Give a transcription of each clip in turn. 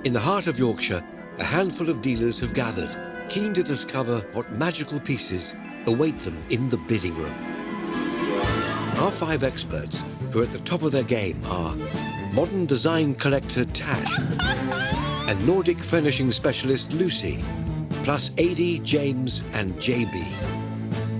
In the heart of Yorkshire, a handful of dealers have gathered, keen to discover what magical pieces await them in the bidding room. Our 5 experts, who are at the top of their game, are modern design collector Tash and Nordic furnishing specialist Lucy, plus Adi, James and JB.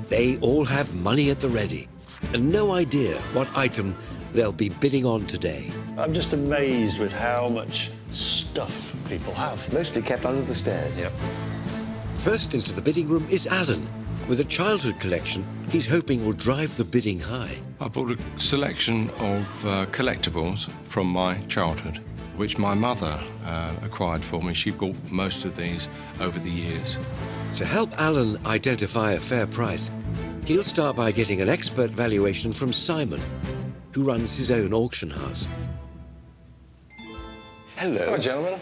They all have money at the ready and no idea what item they'll be bidding on today. I'm just amazed with how much stuff people have. Mostly kept under the stairs. Yep. First into the bidding room is Alan, with a childhood collection he's hoping will drive the bidding high. I bought a selection of collectibles from my childhood, which my mother acquired for me. She bought most of these over the years. To help Alan identify a fair price, he'll start by getting an expert valuation from Simon, who runs his own auction house. Hello. Hello, gentlemen.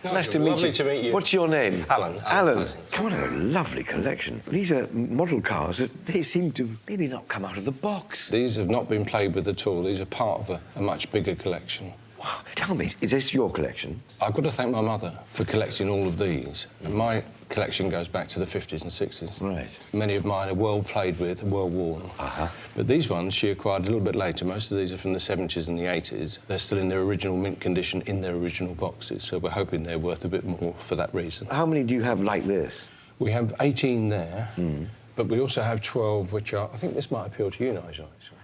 Nice to meet you. Lovely to meet you. What's your name? Alan. Alan. Come on, a lovely collection. These are model cars that they seem to maybe not come out of the box. These have not been played with at all. These are part of a much bigger collection. Wow. Tell me, is this your collection? I've got to thank my mother for collecting all of these. And my collection goes back to the 50s and 60s. Right. Many of mine are well played with, well worn. But these ones she acquired a little bit later. Most of these are from the 70s and the 80s. They're still in their original mint condition, in their original boxes, so we're hoping they're worth a bit more for that reason. How many do you have like this? We have 18 there, but we also have 12, which are... I think this might appeal to you, Nigel, actually.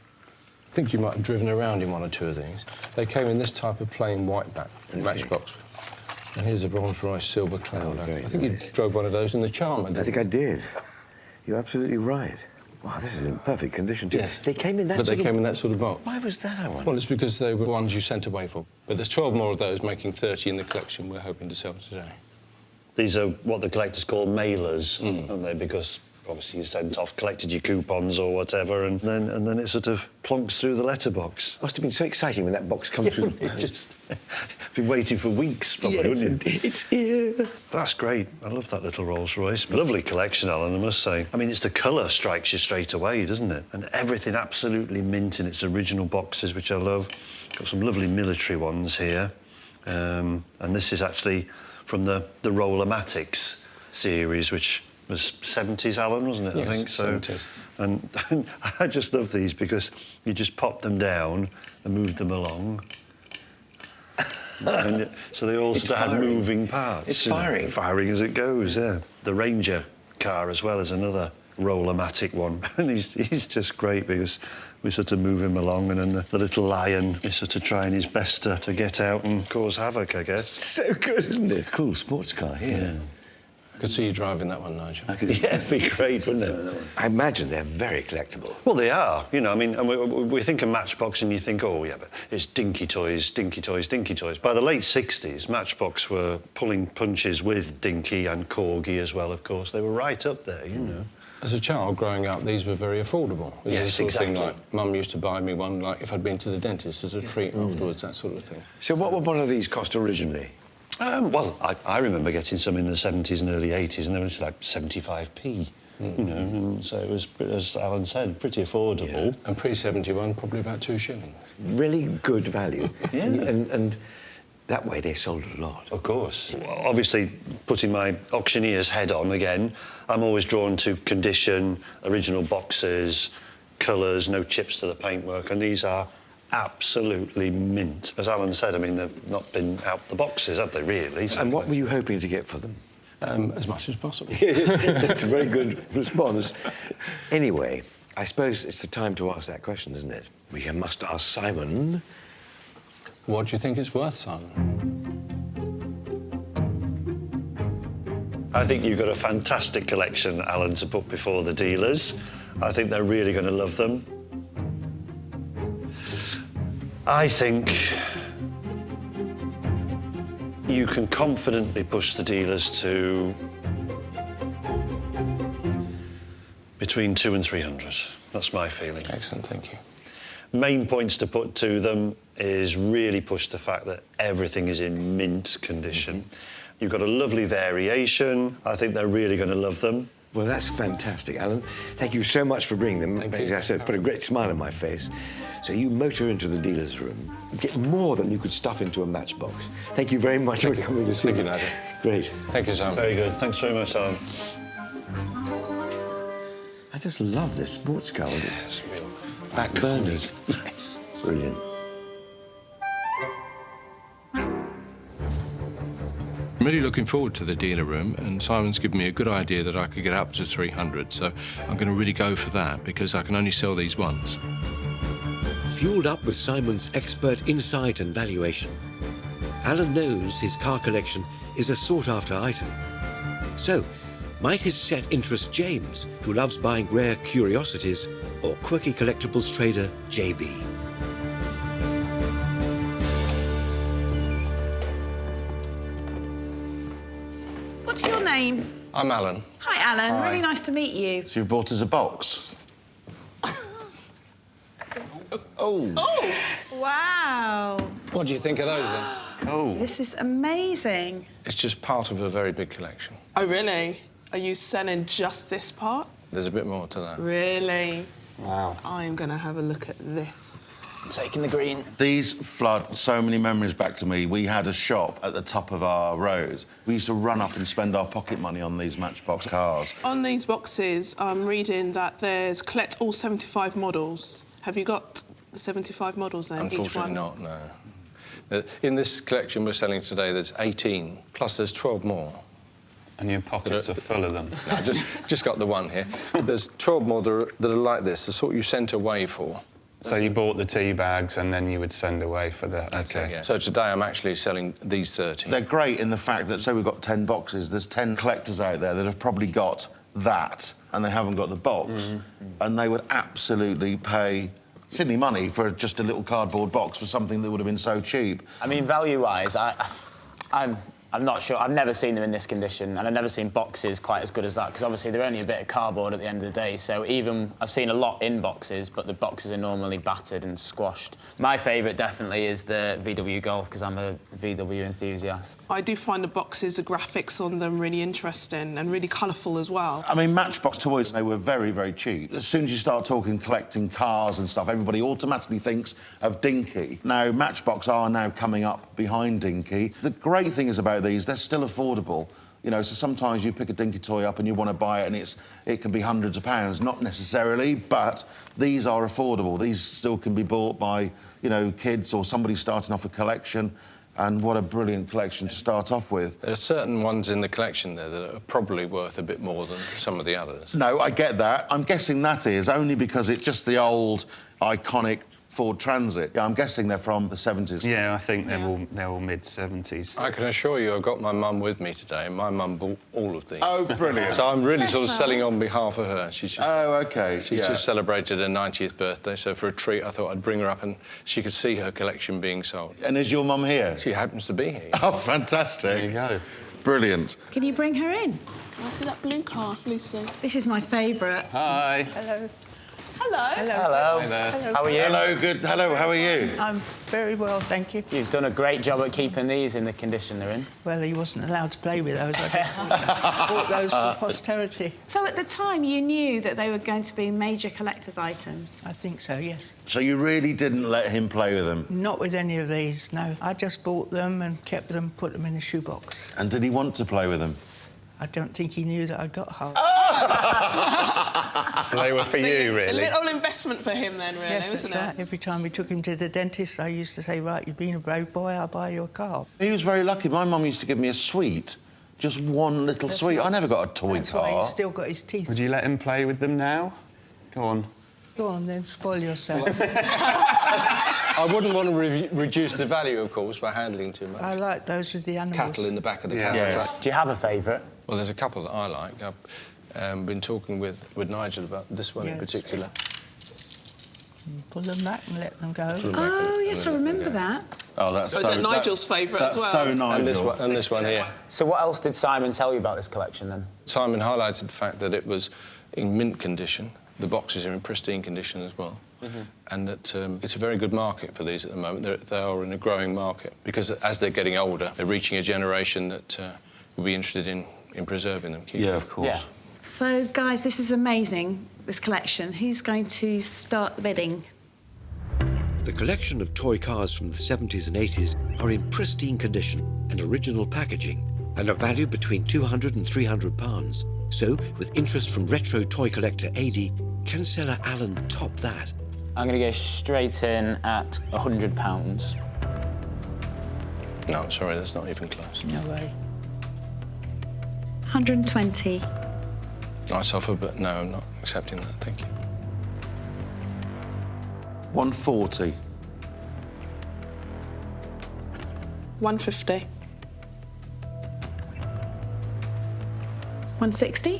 I think you might have driven around in one or two of these. They came in this type of plain white back matchbox. And here's a Rolls-Royce Silver Cloud. I think you drove one of those in the Charmer, didn't you? I think I did. You're absolutely right. Wow, this is in perfect condition, too. Yes. They came in that But they came in that sort of box. Why was that, I wonder? Well, it's because they were the ones you sent away for. But there's 12 more of those, making 30 in the collection we're hoping to sell today. These are what the collectors call mailers, aren't they? Because obviously you sent off, collected your coupons or whatever, and then it sort of plonks through the letterbox. Must have been so exciting when that box comes through. Just been waiting for weeks, probably, Yes, wouldn't you? it's here. That's great. I love that little Rolls-Royce. Lovely collection, Alan, I must say. I mean, it's the colour strikes you straight away, doesn't it? And everything absolutely mint in its original boxes, which I love. Got some lovely military ones here. And this is actually from the Roller-Matics series, which was 70s, Alan, wasn't it? Yes, I think so. 70s. And I just love these because you just pop them down and move them along. And so they all sort of had moving parts. It's firing. You know, firing as it goes, yeah. The Ranger car as well is another Roller-Matic one. And he's just great because we sort of move him along, and then the little lion is sort of trying his best to get out and cause havoc, I guess. So good, isn't it? Cool sports car here. Yeah. I could see you driving that one, Nigel. Yeah, it'd be great, wouldn't it? I imagine they're very collectible. Well, they are. You know, I mean, and we think of Matchbox and you think, oh, yeah, but it's dinky toys, dinky toys, dinky toys. By the late 60s, Matchbox were pulling punches with Dinky and Corgi as well, of course. They were right up there, you know. As a child growing up, these were very affordable. It was Yes, the sort of thing exactly. like Mum used to buy me one, like if I'd been to the dentist as a treat afterwards, that sort of thing. So what would one of these cost originally? Well, I remember getting some in the 70s and early 80s, and they were just like 75p, you know, and so it was, as Alan said, pretty affordable. And pre-71, probably about 2 shillings. Really good value. Yeah. And that way they sold a lot. Of course. Obviously, putting my auctioneer's head on again, I'm always drawn to condition, original boxes, colours, no chips to the paintwork, and these are absolutely mint. As Alan said, I mean, they've not been out the boxes, have they, really? And what were you hoping to get for them? As much as possible. That's a very good response. Anyway, I suppose it's the time to ask that question, isn't it? We must ask Simon. What do you think it's worth, Simon? I think you've got a fantastic collection, Alan, to put before the dealers. I think they're really going to love them. I think you can confidently push the dealers to between 200 and 300. That's my feeling. Excellent, thank you. Main points to put to them is really push the fact that everything is in mint condition. You've got a lovely variation. I think they're really going to love them. Well, that's fantastic, Alan. Thank you so much for bringing them. Thank you. As I said, put a great smile on my face. So you motor into the dealer's room, get more than you could stuff into a matchbox. Thank you very much for coming to see me. Thank you, Nigel. Great. Thank you, Simon. Very good. Thanks very much, Simon. I just love this sports car with its back burners. Yes. Brilliant. I'm really looking forward to the dealer room, and Simon's given me a good idea that I could get up to 300, so I'm going to really go for that because I can only sell these once. Fueled up with Simon's expert insight and valuation, Alan knows his car collection is a sought-after item. So, might his set interest James, who loves buying rare curiosities, or quirky collectibles trader JB? What's your name? I'm Alan. Hi, Alan. Hi. Really nice to meet you. So you've bought us a box? Oh. Oh! Wow. What do you think of those, then? Cool. This is amazing. It's just part of a very big collection. Oh, really? Are you selling just this part? There's a bit more to that. Really? Wow. I'm going to have a look at this. Taking the green. These flood so many memories back to me. We had a shop at the top of our road. We used to run up and spend our pocket money on these Matchbox cars. On these boxes, I'm reading that there's collect all 75 models. Have you got the 75 models then, each Unfortunately one? not, no. In this collection we're selling today, there's 18, plus there's 12 more. And your pockets are full of them. No, just got the one here. There's 12 more that are like this, the sort you sent away for. So you bought the tea bags and then you would send away for the... OK. Yeah. So today I'm actually selling these 30. They're great in the fact that, say we've got 10 boxes, there's 10 collectors out there that have probably got that and they haven't got the box. And they would absolutely pay silly money for just a little cardboard box for something that would have been so cheap. I mean, value-wise, I'm not sure. I've never seen them in this condition, and I've never seen boxes quite as good as that, because obviously they're only a bit of cardboard at the end of the day, so even... I've seen a lot in boxes, but the boxes are normally battered and squashed. My favourite definitely is the VW Golf, because I'm a VW enthusiast. I do find the boxes, the graphics on them really interesting and really colourful as well. I mean, Matchbox toys, they were very, very cheap. As soon as you start talking collecting cars and stuff, everybody automatically thinks of Dinky. Now, Matchbox are now coming up behind Dinky. The great thing is about these, they're still affordable. You know, so sometimes you pick a Dinky toy up and you want to buy it and it can be hundreds of pounds. Not necessarily, but these are affordable. These still can be bought by, you know, kids or somebody starting off a collection. And what a brilliant collection to start off with. There are certain ones in the collection there that are probably worth a bit more than some of the others. No, I get that. I'm guessing that is only because it's just the old, iconic Ford Transit. Yeah, I'm guessing they're from the 70s. Yeah, I think they're all mid-70s. I can assure you I've got my mum with me today, and my mum bought all of these. Oh, brilliant. So I'm really sort of selling on behalf of her. She's just, OK, She's just celebrated her 90th birthday, so for a treat I thought I'd bring her up and she could see her collection being sold. And is your mum here? She happens to be here. Oh, fantastic. There you go. Brilliant. Can you bring her in? Can I see that blue car, Lucy? This is my favourite. Hi. Hello. Hello. Hello. there. How are you? Hello, good. Hello, how are you? I'm very well, thank you. You've done a great job at keeping these in the condition they're in. Well, he wasn't allowed to play with those. I just bought those for posterity. So at the time, you knew that they were going to be major collector's items? I think so, yes. So you really didn't let him play with them? Not with any of these, no. I just bought them and kept them, put them in a shoebox. And did he want to play with them? I don't think he knew that I'd got half. So they were for you, really? A little investment for him then, really, Yes, isn't that's it? right. Every time we took him to the dentist, I used to say, right, you've been a brave boy, I'll buy you a car. He was very lucky. My mum used to give me a sweet. Just one little That's sweet. right. I never got a toy That's car. why he's still got his teeth. Would you let him play with them now? Go on. Go on, then, spoil yourself. I wouldn't want to reduce the value, of course, by handling too much. I like those with the animals. Cattle in the back of the Yeah. car. Yes. Do you have a favourite? Well, there's a couple that I like. I've been talking with Nigel about this one in Yes. particular. Pull them back and let them go. Oh, yes, I remember that. Oh, that's So is that Nigel's favourite as well? That's so Nigel. And this one here. So what else did Simon tell you about this collection, then? Simon highlighted the fact that it was in mint condition. The boxes are in pristine condition as well. And that it's a very good market for these at the moment. They are in a growing market because as they're getting older, they're reaching a generation that will be interested in preserving them. Yeah, of course. Yeah. So, guys, this is amazing, this collection. Who's going to start the bidding? The collection of toy cars from the 70s and 80s are in pristine condition and original packaging and are valued between £200 and £300. So, with interest from retro toy collector Adi, can seller Alan top that? I'm going to go straight in at £100. No, I'm sorry, that's not even close. No way. 120. Nice offer, but no, I'm not accepting that, thank you. 140. 150. 160.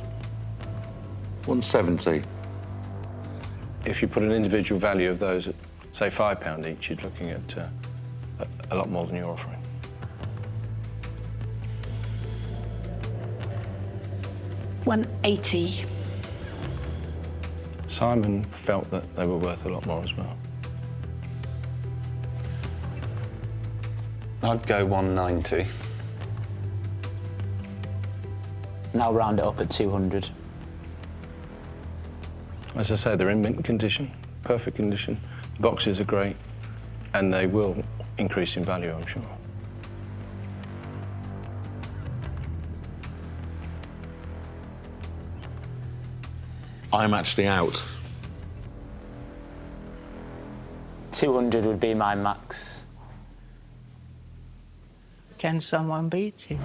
170. If you put an individual value of those at, say, £5 each, you're looking at a lot more than you're offering. £180. Simon felt that they were worth a lot more as well. I'd go 190. Now round it up at 200. As I say, they're in mint condition, perfect condition. The boxes are great, and they will increase in value, I'm sure. I'm actually out. 200 would be my max. Can someone beat him?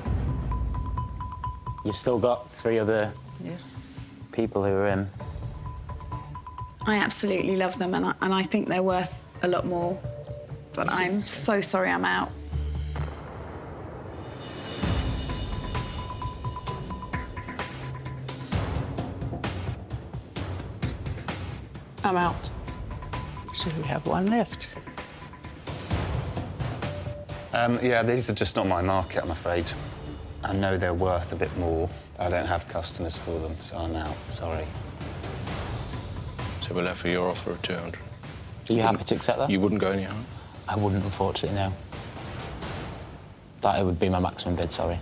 You've still got 3 other Yes. people who are in. I absolutely love them, and I think they're worth a lot more. But I'm so sorry I'm out. I'm out. So we have one left. Yeah, these are just not my market, I'm afraid. I know they're worth a bit more. I don't have customers for them, so I'm out. Sorry. So we're left with your offer of 200. Are you happy to accept that? You wouldn't go any higher? I wouldn't, unfortunately, no. That would be my maximum bid, sorry.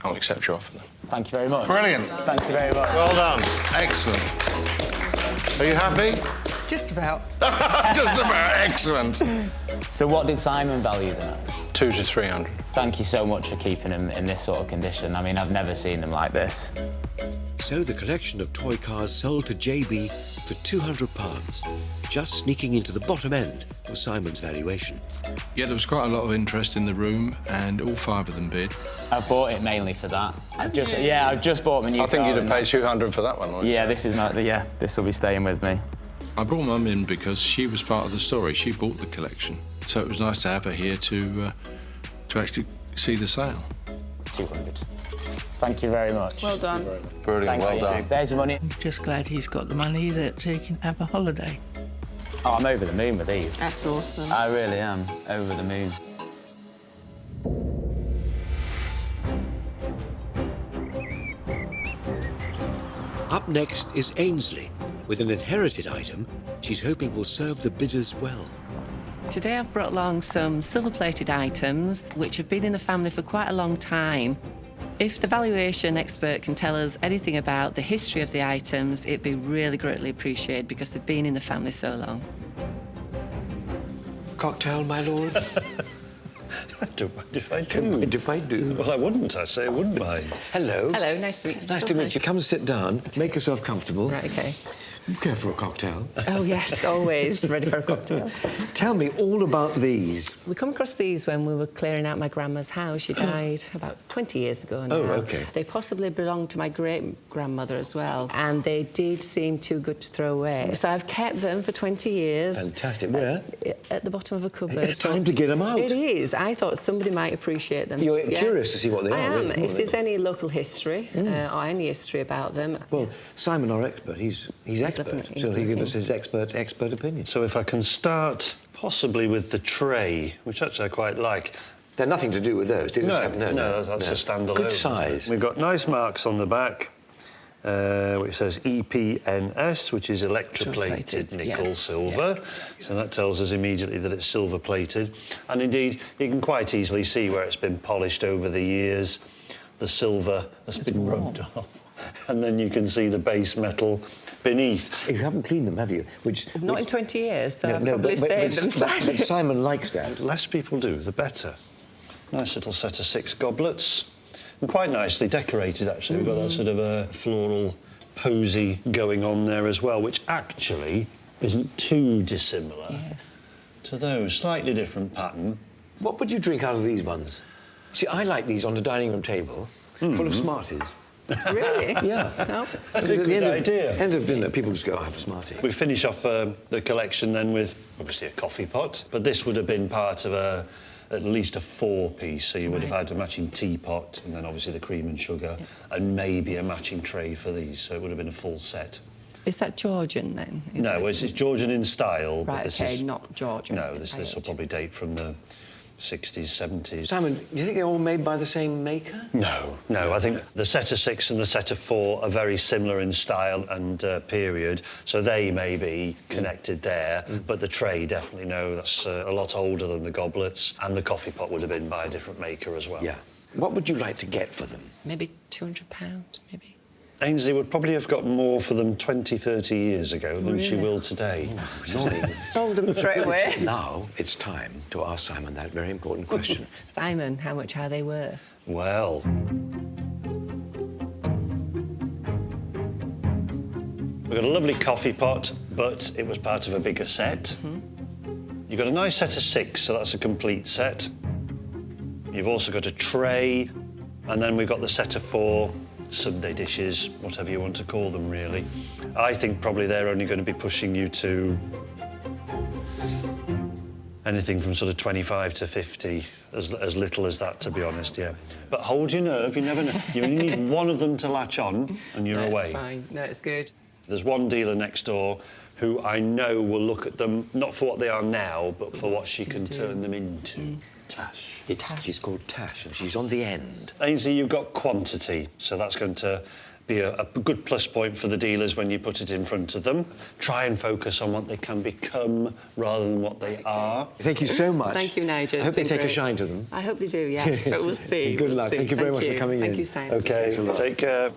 I'll accept your offer then. Thank you very much. Brilliant. Thank you very much. Well done. Excellent. Are you happy? Just about. Just about excellent. So what did Simon value them at? 200 to 300. Thank you so much for keeping them in this sort of condition. I mean, I've never seen them like this. So the collection of toy cars sold to JB for £200, just sneaking into the bottom end of Simon's valuation. Yeah, there was quite a lot of interest in the room, and all 5 of them bid. I bought it mainly for that. I've just bought my new car. I think you'd have paid 200 for that one, wouldn't you? Yeah, this will be staying with me. I brought Mum in because she was part of the story. She bought the collection, so it was nice to have her here to actually see the sale. 200. Thank you very much. Well done. Brilliant, well done. There's the money. I'm just glad he's got the money that he can have a holiday. Oh, I'm over the moon with these. That's awesome. I really am over the moon. Up next is Ainsley, with an inherited item she's hoping will serve the bidders well. Today I've brought along some silver-plated items which have been in the family for quite a long time. If the valuation expert can tell us anything about the history of the items, it'd be really greatly appreciated because they've been in the family so long. Cocktail, my lord? I don't mind if I do. Don't mind if I do. Well, I wouldn't, I say I wouldn't mind. Hello. Hello, nice to meet you. Nice to meet you. Come and sit down. Make yourself comfortable. Right, OK. Care for a cocktail? Oh, yes, always ready for a cocktail. Tell me all about these. We come across these when we were clearing out my grandma's house. She died about 20 years ago now. Oh, OK. They possibly belonged to my great-grandmother as well, and they did seem too good to throw away. So I've kept them for 20 years. Fantastic. Where? At the bottom of a cupboard. It's time to get them out. It is. I thought somebody might appreciate them. You're curious to see what they are. I am. Really, if there's any local history or any history about them. Well, yes. Simon, our expert, he's expert, so he'll give us his expert opinion. So if I can start possibly with the tray, which actually I quite like. They're nothing to do with those, did No, you? that's a standalone. Good size. We've got nice marks on the back, which says EPNS, which is electroplated nickel silver. Yeah. So that tells us immediately that it's silver plated. And indeed, you can quite easily see where it's been polished over the years. The silver has been rubbed off. and then you can see the base metal beneath. You haven't cleaned them, have you? Not in 20 years, so I've no, probably saved them slightly. But Simon likes that. The less people do, the better. Nice little set of 6 goblets. And quite nicely decorated, actually. We've got that sort of a floral posy going on there as well, which actually isn't too dissimilar to those. Slightly different pattern. What would you drink out of these ones? See, I like these on the dining room table, full of Smarties. Really? Yeah. No. At the end of dinner, people just go, have a Smartie. We finish off the collection then with, obviously, a coffee pot, but this would have been part of at least a 4-piece, so you would have had a matching teapot, and then obviously the cream and sugar, and maybe a matching tray for these, so it would have been a full set. Is that Georgian, then? No, it's Georgian in style. Right, but this OK, is, not Georgian. No, this will probably date from the 60s, 70s. Simon, do you think they're all made by the same maker? No. I think the set of 6 and the set of 4 are very similar in style and period, so they may be connected there, but the tray, definitely no, that's a lot older than the goblets, and the coffee pot would have been by a different maker as well. Yeah. What would you like to get for them? Maybe £200, maybe. Ainsley would probably have got more for them 20, 30 years ago than she will today. Sold them straight away. Now it's time to ask Simon that very important question. Simon, how much are they worth? Well... We've got a lovely coffee pot, but it was part of a bigger set. You've got a nice set of 6, so that's a complete set. You've also got a tray, and then we've got the set of 4 Sunday dishes, whatever you want to call them, really. I think probably they're only going to be pushing you to anything from sort of 25 to 50, as little as that, to be honest, yeah. But hold your nerve, you never know. You only need one of them to latch on, and you're away. It's fine. No, it's good. There's one dealer next door who I know will look at them, not for what they are now, but for what she can turn them into. Tash. She's called Tash, and she's on the end. Ainsley, you've got quantity, so that's going to be a good plus point for the dealers when you put it in front of them. Try and focus on what they can become rather than what they are. Thank you so much. Thank you, Nigel. I hope they take a shine to them. I hope they do, yes, but we'll see. Good luck. Thank you very much for coming in. Thank you, Simon. OK, take care.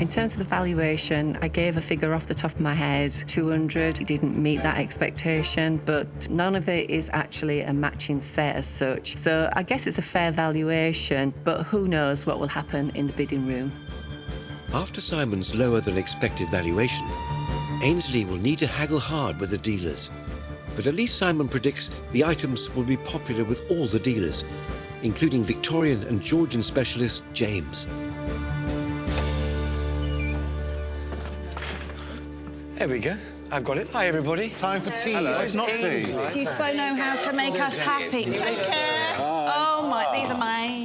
In terms of the valuation, I gave a figure off the top of my head, 200. It didn't meet that expectation, but none of it is actually a matching set as such. So I guess it's a fair valuation, but who knows what will happen in the bidding room. After Simon's lower than expected valuation, Ainsley will need to haggle hard with the dealers. But at least Simon predicts the items will be popular with all the dealers, including Victorian and Georgian specialist James. There we go. I've got it. Hi, everybody. Time for tea. It's not tea. Do you so know how to make us happy? Oh my, these are mine.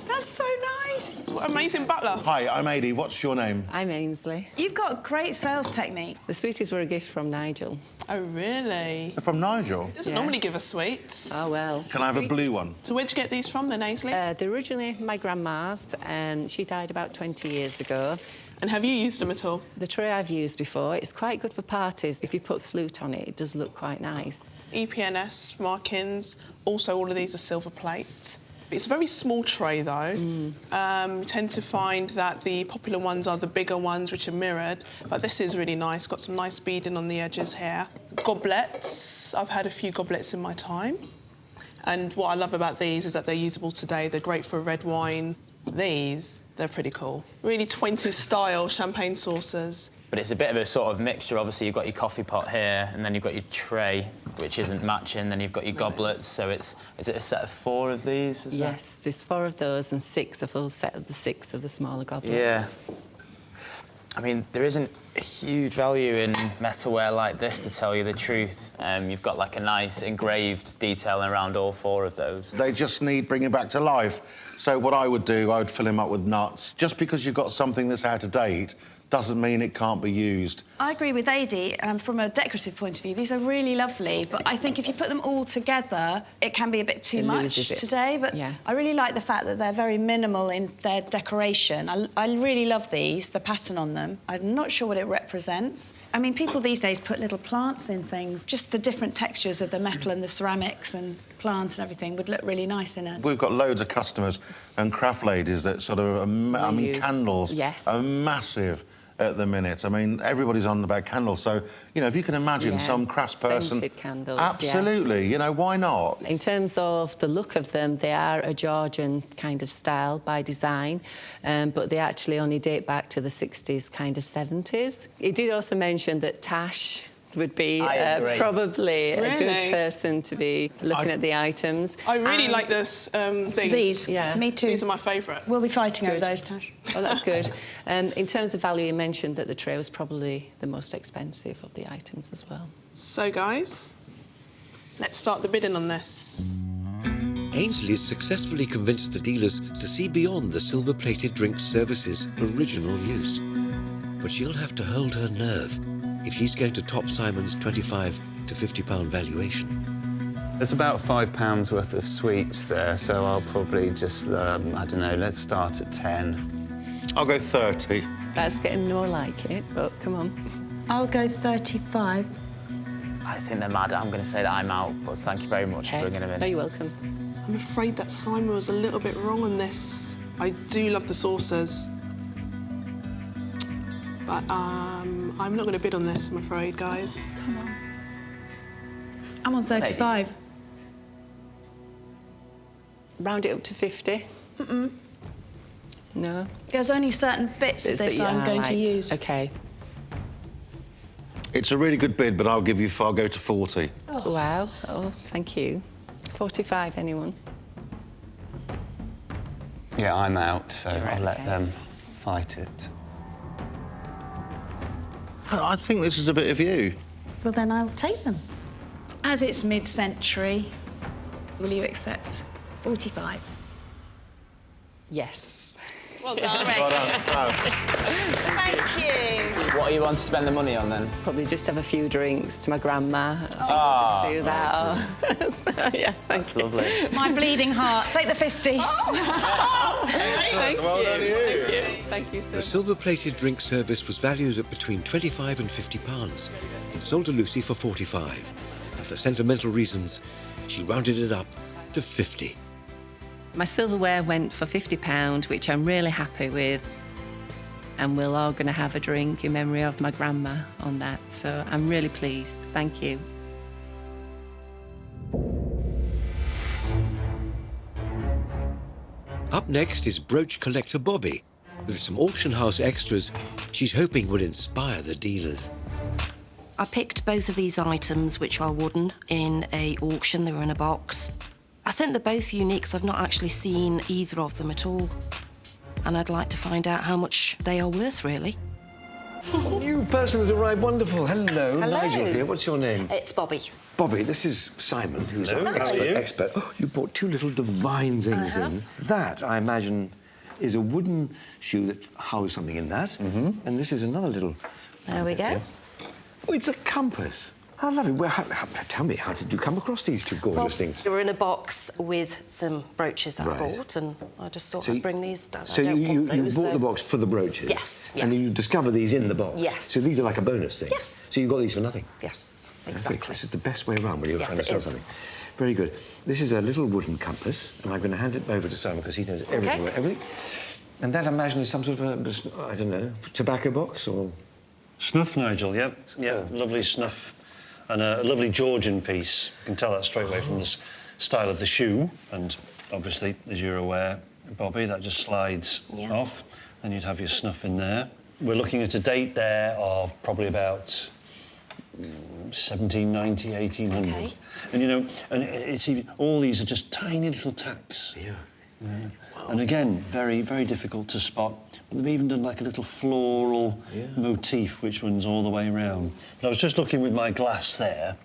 That's so nice. What amazing butler. Hi, I'm Adi. What's your name? I'm Ainsley. You've got great sales technique. The sweeties were a gift from Nigel. Oh, really? They're from Nigel. He doesn't normally give us sweets. Oh, well. Can I have a blue one? So where'd you get these from then, Ainsley? They're originally my grandma's, and she died about 20 years ago. And have you used them at all? The tray I've used before. It's quite good for parties. If you put flute on it, it does look quite nice. EPNS markings. Also, all of these are silver plates. It's a very small tray, though. You tend to find that the popular ones are the bigger ones, which are mirrored. But this is really nice. Got some nice beading on the edges here. Goblets. I've had a few goblets in my time. And what I love about these is that they're usable today. They're great for red wine. These, they're pretty cool. Really 20s style champagne saucers. But it's a bit of a sort of mixture. Obviously, you've got your coffee pot here, and then you've got your tray, which isn't matching. Then you've got your goblets. So is it a set of 4 of these? Yes, there's 4 of those and 6 of those set of the 6 of the smaller goblets. Yeah. I mean, there isn't a huge value in metalware like this, to tell you the truth. You've got like a nice engraved detail around all 4 of those. They just need bringing back to life. So what I would do, I would fill him up with nuts. Just because you've got something that's out of date doesn't mean it can't be used. I agree with Adi. From a decorative point of view, these are really lovely, but I think if you put them all together, it can be a bit too much today. But yeah. I really like the fact that they're very minimal in their decoration. I really love these, the pattern on them. I'm not sure what it represents. I mean, people these days put little plants in things, just the different textures of the metal and the ceramics and plant and everything would look really nice in it. We've got loads of customers and craft ladies that sort of, I mean, candles are massive at the minute. I mean, everybody's on about candles, so, you know, if you can imagine some craftsperson... Scented candles, absolutely, yes. you know, why not? In terms of the look of them, they are a Georgian kind of style by design, but they actually only date back to the 60s, kind of 70s. He did also mention that Tash would be probably a good person to be looking at the items. I really like this, these. Yeah. Me too. These are my favourite. We'll be fighting over those, Tash. Oh, that's good. In terms of value, you mentioned that the tray was probably the most expensive of the items as well. So, guys, let's start the bidding on this. Ainsley's successfully convinced the dealers to see beyond the silver-plated drink service's original use. But she'll have to hold her nerve if she's going to top Simon's £25 to £50 valuation. There's about £5 worth of sweets there, so I'll probably just, I don't know, let's start at 10. I'll go 30. That's getting more like it, but come on. I'll go 35. I think they're mad. I'm going to say that I'm out, but thank you very much for bringing them in. Oh, you're welcome. I'm afraid that Simon was a little bit wrong on this. I do love the saucers. But, I'm not going to bid on this, I'm afraid, guys. Come on. I'm on 35. Round it up to 50. No. There's only certain bits of this I'm going to use. OK. It's a really good bid, but I'll go to 40. Oh. Wow. Oh, thank you. 45, anyone? Yeah, I'm out, so I'll let them fight it. I think this is a bit of you. Well, then I'll take them. As it's mid-century, will you accept 45? Yes. Well done. Well done. No. Thank you. What do you want to spend the money on, then? Probably just have a few drinks to my grandma. Just do that. So, yeah, That's lovely. My bleeding heart. Take the 50. Thank Well done, you. Thank you, sir. The silver-plated drink service was valued at between £25 and £50 and sold to Lucy for 45. And for sentimental reasons, she rounded it up to 50. My silverware went for £50, which I'm really happy with. And we're all going to have a drink in memory of my grandma on that. So I'm really pleased. Thank you. Up next is brooch collector Bobby, with some auction house extras she's hoping will inspire the dealers. I picked both of these items, which are wooden, in a auction. They were in a box. I think they're both unique because I've not actually seen either of them at all. And I'd like to find out how much they are worth, really. A new person has arrived. Wonderful. Hello. Nigel here. What's your name? It's Bobby. Bobby, this is Simon, who's an expert. Oh, you brought two little divine things in. That, I imagine, is a wooden shoe that houses something in that. And this is another little... There we go. Yeah. Oh, it's a compass. How lovely. Well, tell me, how did you come across these two gorgeous things? They were in a box with some brooches that I bought, and I just thought I'd bring these down. So you bought the box for the brooches? Yes. Yeah. And you discover these in the box? Yes. So these are like a bonus thing? Yes. So you got these for nothing? Yes, Exactly. exactly. This is the best way around when you're trying to Yes, sell it is. something. Very good. This is a little wooden compass, and I'm going to hand it over to Simon because he knows everything about everything. And that, I imagine, is some sort of a, I don't know, tobacco box or... Snuff, Nigel, yep. Yeah, lovely snuff. And a lovely Georgian piece. You can tell that straight away from the style of the shoe. And obviously, as you're aware, Bobby, that just slides off. Then you'd have your snuff in there. We're looking at a date there of probably about 1790, 1800. Okay. And, you know, and it's even, all these are just tiny little tacks. Yeah. Wow. And again, very, very difficult to spot. But they've even done like a little floral motif which runs all the way around. But I was just looking with my glass there,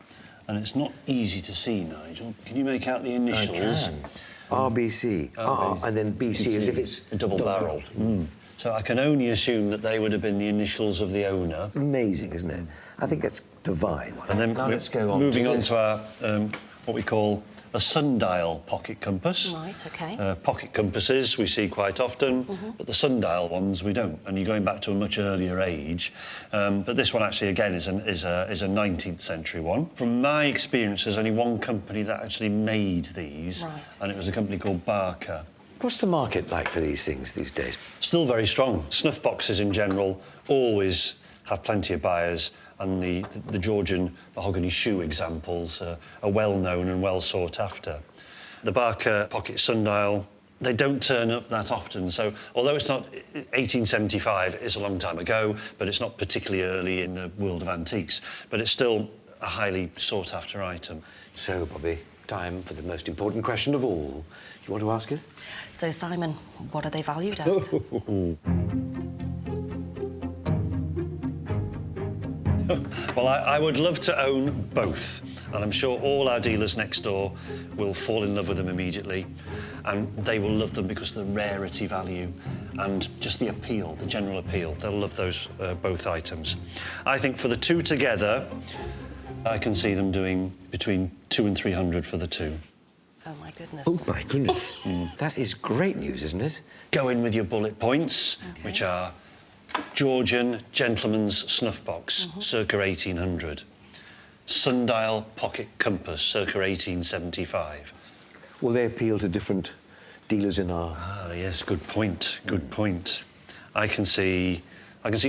and it's not easy to see, Nigel. Can you make out the initials? I can. RBC. R, and then BC, as if it's... Double-barrelled. So I can only assume that they would have been the initials of the owner. Amazing, isn't it? I think that's divine. And then now let's go on moving to on this. to our, what we call a sundial pocket compass. Right, OK. Pocket compasses we see quite often, but the sundial ones we don't. And you're going back to a much earlier age. But this one actually, again, is a 19th century one. From my experience, there's only one company that actually made these, and it was a company called Barker. What's the market like for these things these days? Still very strong. Snuff boxes in general always have plenty of buyers, and the Georgian mahogany shoe examples are well known and well sought after. The Barker pocket sundial, they don't turn up that often, so although it's not 1875, it's a long time ago, but it's not particularly early in the world of antiques, but it's still a highly sought after item. So, Bobby, time for the most important question of all. You want to ask it? So, Simon, what are they valued at? Well, I would love to own both, and I'm sure all our dealers next door will fall in love with them immediately, and they will love them because of the rarity value and just the appeal, the general appeal. They'll love those both items. I think for the two together, I can see them doing between 200 and 300 for the two. Oh, my goodness. Oh, my goodness. That is great news, isn't it? Go in with your bullet points, which are Georgian gentleman's snuff box, circa 1800. Sundial pocket compass, circa 1875. Will they appeal to different dealers in our... Ah, yes, good point, good point. I can see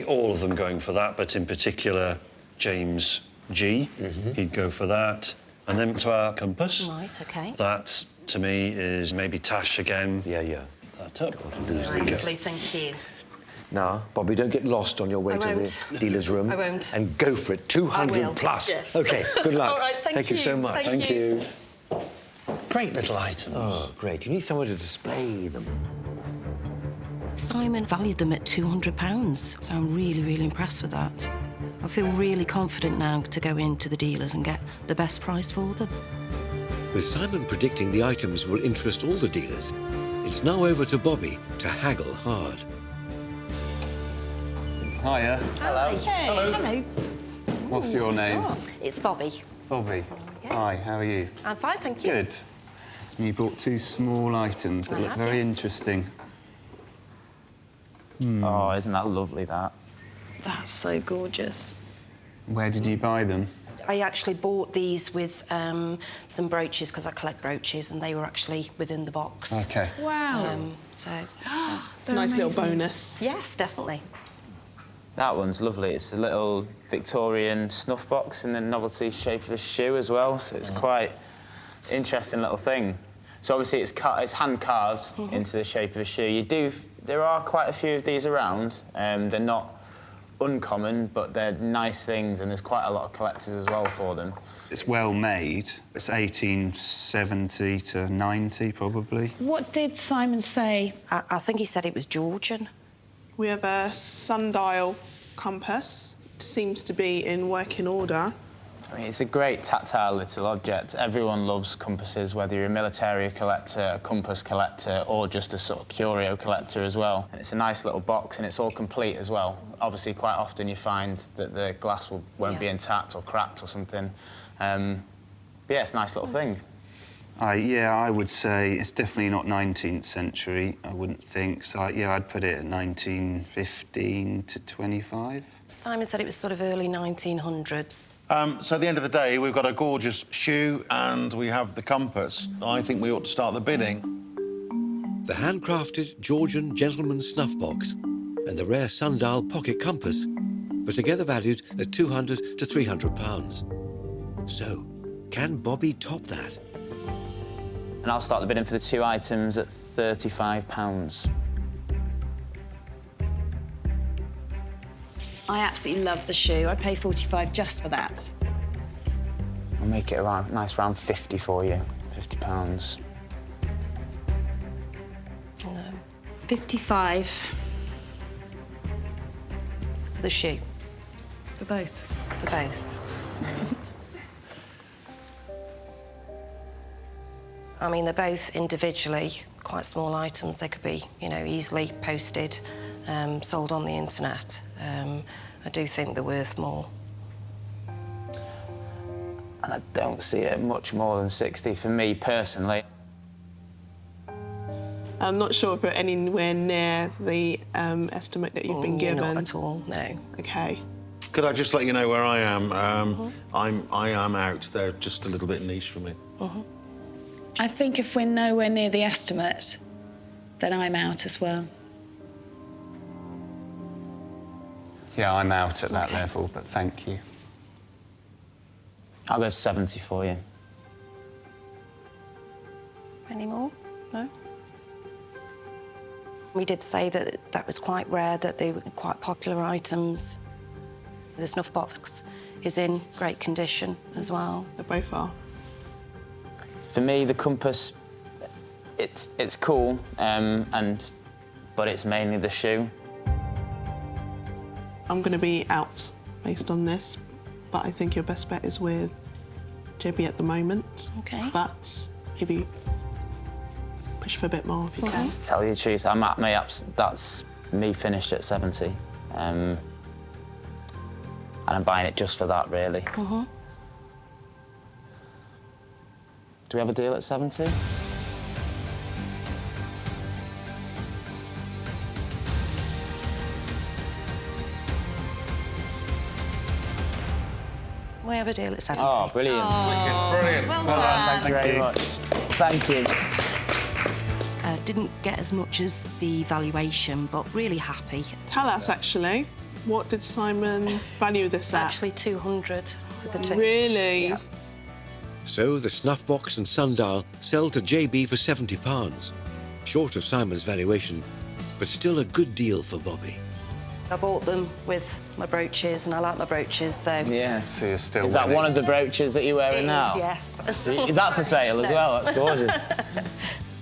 all of them going for that, but in particular, James G, he'd go for that. And then to our compass. Right, OK. That, to me, is maybe Tash again. Yeah. That up. Lovely, thank you. Now, Bobby, don't get lost on your way to the dealer's room. I won't. And go for it. 200 plus. Yes. OK, good luck. All right, thank you you so much. Thank you. Great little items. Oh, great. You need somewhere to display them. Simon valued them at £200, so I'm really, really impressed with that. I feel really confident now to go into the dealers and get the best price for them. With Simon predicting the items will interest all the dealers, it's now over to Bobby to haggle hard. Hiya. Hello. Hello. What's your name? It's Bobby. Bobby. Hi, how are you? I'm fine, thank you. Good. You bought two small items that look very interesting. Oh, isn't that lovely, that? That's so gorgeous. Where did you buy them? I actually bought these with some brooches because I collect brooches, and they were actually within the box. OK. Wow. So, It's a nice little bonus. yes, definitely. That one's lovely. It's a little Victorian snuff box in the novelty shape of a shoe as well, so it's quite interesting little thing. So obviously it's hand carved into the shape of a shoe. There are quite a few of these around. They're not uncommon, but they're nice things, and there's quite a lot of collectors as well for them. It's well made. It's 1870 to 90, probably. What did Simon say? I think he said it was Georgian. We have a sundial compass. It seems to be in working order. I mean, it's a great tactile little object. Everyone loves compasses, whether you're a military collector, a compass collector, or just a sort of curio collector as well. And it's a nice little box, and it's all complete as well. Obviously, quite often you find that the glass won't be intact or cracked or something. But yeah, it's a nice little thing. Yeah, I would say it's definitely not 19th century, I wouldn't think. So, yeah, I'd put it at 1915 to 25. Simon said it was sort of early 1900s. So at the end of the day, we've got a gorgeous shoe and we have the compass. I think we ought to start the bidding. The handcrafted Georgian gentleman's snuff box and the rare sundial pocket compass were together valued at £200 to £300. So, can Bobby top that? And I'll start the bidding for the two items at £35. I absolutely love the shoe. I'd pay £45 just for that. I'll make it a nice round 50 for you. £50. No. 55 For the shoe. for both. For both. I mean, they're both individually quite small items. They could be, easily posted, sold on the internet. I do think they're worth more. I and I don't see it much more than 60 for me personally. I'm not sure if we're anywhere near the estimate that you've been given. Not at all, no. OK. Could I just let you know where I am? I am out. They're just a little bit niche for me. I think if we're nowhere near the estimate, then I'm out as well. Yeah, I'm out at that level, but thank you. I'll go 70 for you. Any more? No? We did say that that was quite rare, that they were quite popular items. The snuff box is in great condition as well. They both are. For me, the compass, it's cool, but it's mainly the shoe. I'm going to be out based on this, but I think your best bet is with JB at the moment. OK. But maybe push for a bit more if you can. To tell you the truth, I'm at my that's me finished at 70. And I'm buying it just for that, really. Do we have a deal at 70? We have a deal at 70. Oh, brilliant. Brilliant. Well done. Thank you very much. Thank you. Didn't get as much as the valuation, but really happy. Tell us, actually, what did Simon value this at? Actually, 200 for the two. Really? Yeah. So the snuff box and sundial sell to JB for £70, short of Simon's valuation, but still a good deal for Bobby. I bought them with my brooches, and I like my brooches, so... Yeah. So you're still Is that one of the brooches that you're wearing now? Yes. Is that for sale as well? That's gorgeous.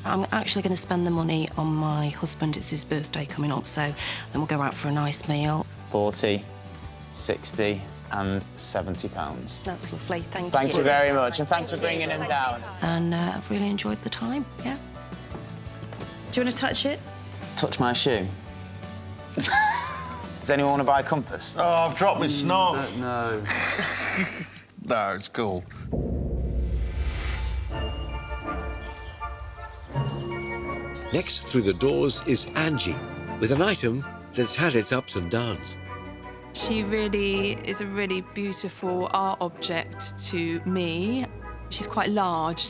I'm actually going to spend the money on my husband. It's his birthday coming up, so then we'll go out for a nice meal. 40, 60 and £70. That's lovely, thank you. Thank you very much, and thanks for bringing him down. And I've really enjoyed the time, yeah. Do you want to touch it? Touch my shoe. Does anyone want to buy a compass? Oh, I've dropped my snuff. No. No, it's cool. Next through the doors is Angie, with an item that's had its ups and downs. She really is a really beautiful art object to me. She's quite large,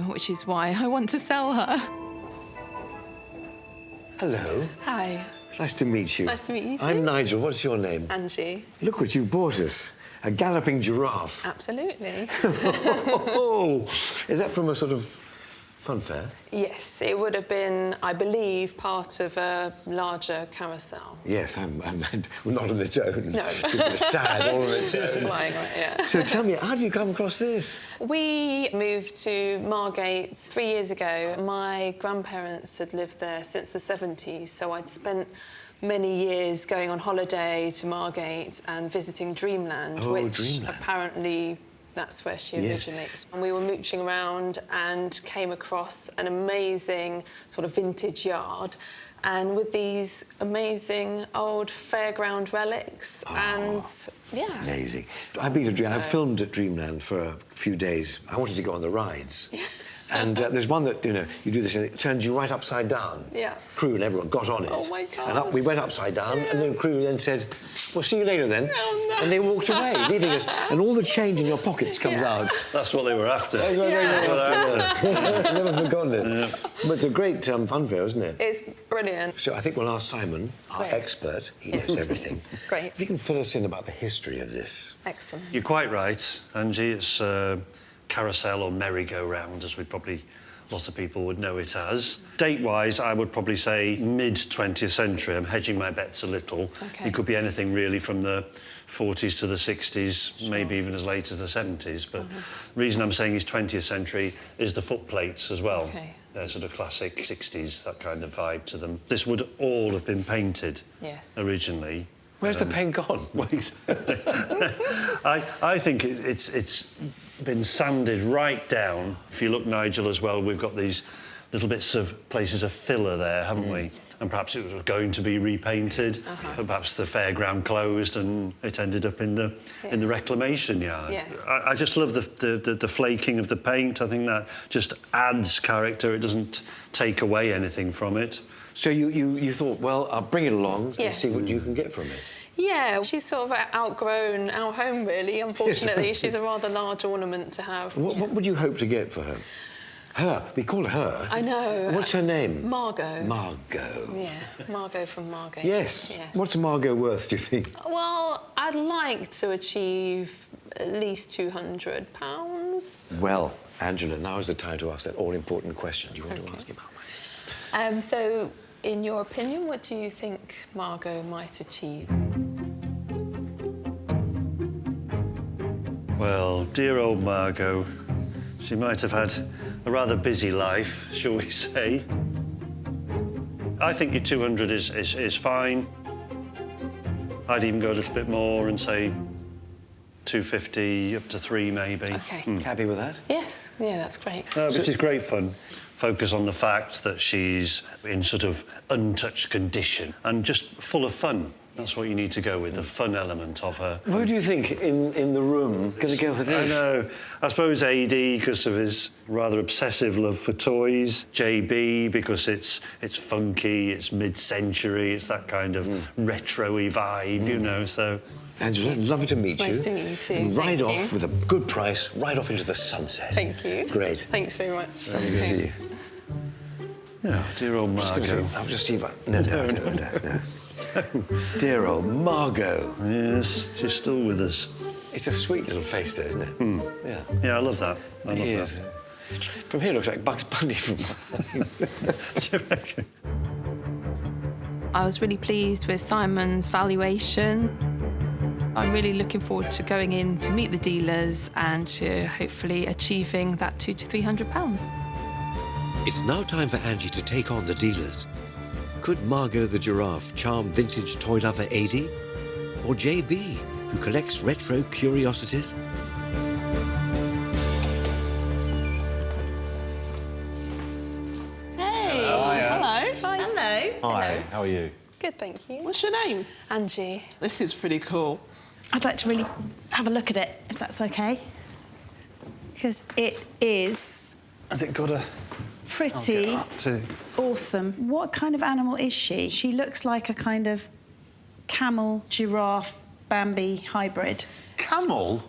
which is why I want to sell her. Hello. Hi. Nice to meet you. Nice to meet you too. I'm Nigel. What's your name? Angie. Look what you bought us. A galloping giraffe. Absolutely. Oh, is that from a sort of fun fair? Yes, it would have been, I believe, part of a larger carousel. Yes, I'm well, not on its own. No. It's sad, all on its own. Just flying, right, yeah. So tell me, how did you come across this? We moved to Margate 3 years ago. My grandparents had lived there since the 70s, so I'd spent many years going on holiday to Margate and visiting Dreamland, which Dreamland. Apparently that's where she originates. And we were mooching around and came across an amazing sort of vintage yard, and with these amazing old fairground relics, and yeah. Amazing. I've been to Dreamland. I filmed at Dreamland for a few days. I wanted to go on the rides. And there's one that, you do this and it turns you right upside down. Yeah. Crew and everyone got on it. Oh, my God. And we went upside down, and the crew then said, well, see you later then. Oh, no. And they walked away, leaving us. And all the change in your pockets comes out. That's what they were after. I've never forgotten it. Yeah. But it's a great fun fair, isn't it? It's brilliant. So I think we'll ask Simon, our expert. He knows everything. Great. If you can fill us in about the history of this. Excellent. You're quite right, Angie. It's Carousel or merry-go-round, as lots of people would know it as. Date-wise, I would probably say mid-20th century. I'm hedging my bets a little. Okay. It could be anything really from the 40s to the 60s, maybe even as late as the 70s. But the reason I'm saying it's 20th century is the footplates as well. Okay. They're sort of classic 60s, that kind of vibe to them. This would all have been painted originally. Where's the paint gone? I think it's been sanded right down. If you look, Nigel, as well, we've got these little bits of places of filler there, haven't we? and perhaps it was going to be repainted, but perhaps the fairground closed and it ended up in the reclamation yard. Yes. I just love the flaking of the paint. I think that just adds character. It doesn't take away anything from it. So you thought, well, I'll bring it along and see what you can get from it. Yeah, she's sort of outgrown our home, really, unfortunately. She's a rather large ornament to have. What would you hope to get for her? Her? We call her her? I know. What's her name? Margot. Margot. Yeah, Margot from Margot. Yes. What's Margot worth, do you think? Well, I'd like to achieve at least £200. Well, Angela, now is the time to ask that all-important question. Do you want to ask him how much? So, in your opinion, what do you think Margot might achieve? Well, dear old Margot, she might have had a rather busy life, shall we say. I think your 200 is fine. I'd even go a little bit more and say 250, up to 3 maybe. OK. Happy with that? Yes, yeah, that's great. Which is great fun. Focus on the fact that she's in sort of untouched condition and just full of fun. That's what you need to go with, the fun element of her. Who do you think in the room going to go for this? I know. I suppose Adi, because of his rather obsessive love for toys. JB, because it's funky, it's mid-century, it's that kind of retro-y vibe, you know, so... Angela, lovely to meet you. Nice to meet you too. And ride Thank off you. with a good price, right off into the sunset. Thank you. Great. Thanks very much. Lovely to see you. Yeah, dear old Margot. I'll just see if I... No. Dear old Margot. Yes, she's still with us. It's a sweet little face there, isn't it? Yeah. Yeah, I love that. I love that. From here, it looks like Bugs Bunny from... I was really pleased with Simon's valuation. I'm really looking forward to going in to meet the dealers and to hopefully achieving that £200 to £300. It's now time for Angie to take on the dealers. Could Margot the giraffe charm vintage toy lover Adi? Or JB, who collects retro curiosities? Hey! Hello. Hi. Hello. Hi, how are you? Good, thank you. What's your name? Angie. This is pretty cool. I'd like to really have a look at it, if that's OK. Because it is... Has it got a... pretty awesome. What kind of animal is she? She looks like a kind of camel, giraffe, Bambi hybrid. Camel?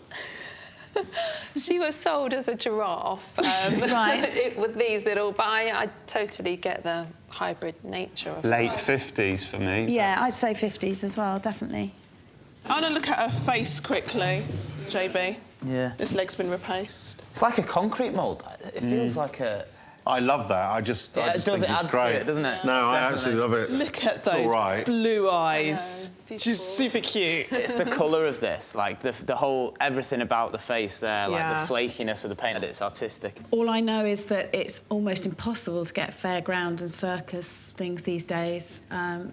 She was sold as a giraffe. Right. With these little... But I totally get the hybrid nature of Late her. 50s for me. Yeah, I'd say 50s as well, definitely. I want to look at her face quickly, JB. Yeah. This leg's been replaced. It's like a concrete mould. It feels like a... I love that. I just think it it's adds great. to it, doesn't it? No, I Definitely. absolutely love it. Look at It's those all right. blue eyes. She's super cute. It's the colour of this, like the whole, everything about the face there, like Yeah. the flakiness of the paint, it's artistic. All I know is that it's almost impossible to get fairground and circus things these days.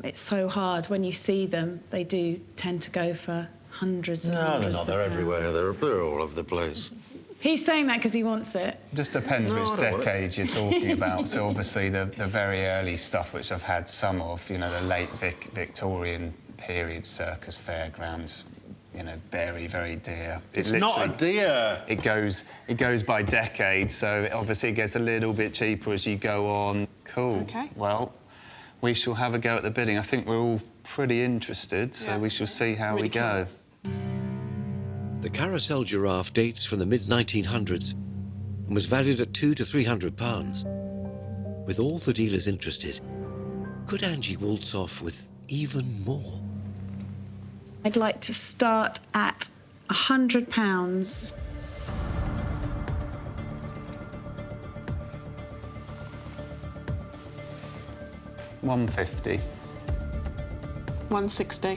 It's so hard. When you see them, they do tend to go for hundreds and No, hundreds. they're not. They're of pounds. everywhere. They're all over the place. He's saying that because he wants it. Just depends No, I which don't want it. decade you're talking about. So obviously the very early stuff, which I've had some of, you know, the late Victorian period circus fairgrounds, you know, very, very dear. It's not a deer. It goes by decades, so obviously it gets a little bit cheaper as you go on. Cool. OK. Well, we shall have a go at the bidding. I think we're all pretty interested, so we shall see how we go. The Carousel giraffe dates from the mid-1900s and was valued at £200 to £300. With all the dealers interested, could Angie waltz off with even more? I'd like to start at £100. 150. 160.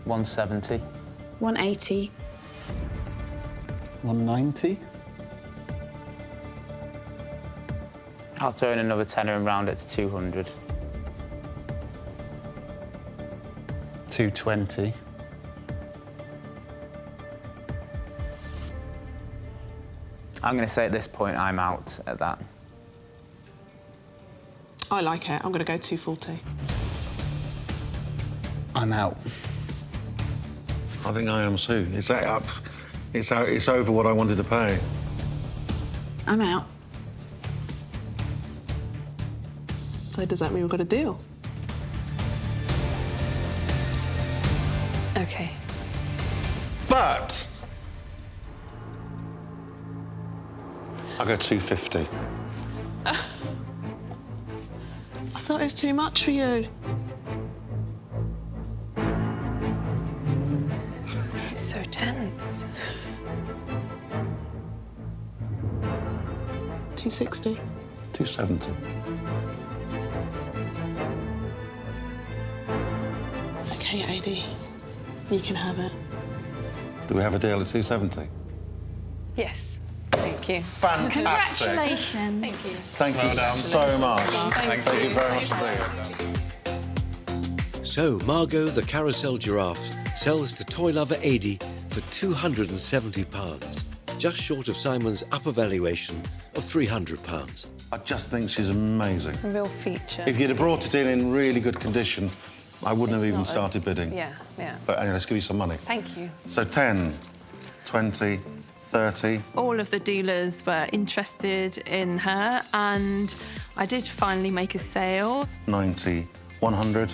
170. 180. 190. I'll throw in another tenner and round it to 200. 220. I'm going to say at this point I'm out at that. I like it. I'm going to go 240. I'm out. I think I am too. It's up. It's out. It's over what I wanted to pay. I'm out. So does that mean we've got a deal? OK. But I'll go 250. I thought it was too much for you. It's so tense. 260. 270. OK, Adi. You can have it. Do we have a deal at 270? Yes. Thank you. Fantastic. Congratulations. Thank you. Thank you so much. Thank you very much indeed. So, Margot the Carousel giraffe sells to toy lover Adi for £270, just short of Simon's upper valuation of £300. I just think she's amazing. A real feature. If you'd have brought it in really good condition, I wouldn't have even started bidding. Yeah, yeah. But anyway, let's give you some money. Thank you. So 10, 20, 30. All of the dealers were interested in her, and I did finally make a sale. 90, 100,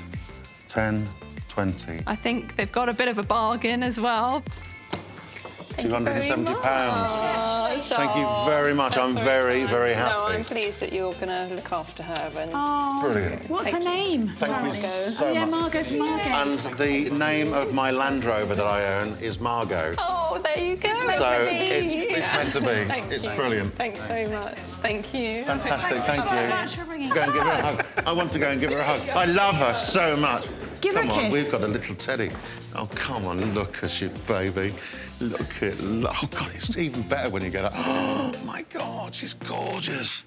10, 20. I think they've got a bit of a bargain as well. £270. Thank you Oh, very much. I'm very, very happy. No, I'm pleased that you're going to look after her. And Brilliant. What's her name? Thank you so yeah, much. Margot for Margot. And the name of my Land Rover that I own is Margot. Oh, there you go. So it's meant to be. It's brilliant. Thanks so much. Thank you. Fantastic. Thank you. Much for bringing Go and give her a hug. I want to go and give her a hug. I love her so much. Give her a Come on, kiss. we've got a little teddy. Oh, come on, look at you, baby. Look at... Oh, God, it's even better when you get her. Oh, my God, she's gorgeous.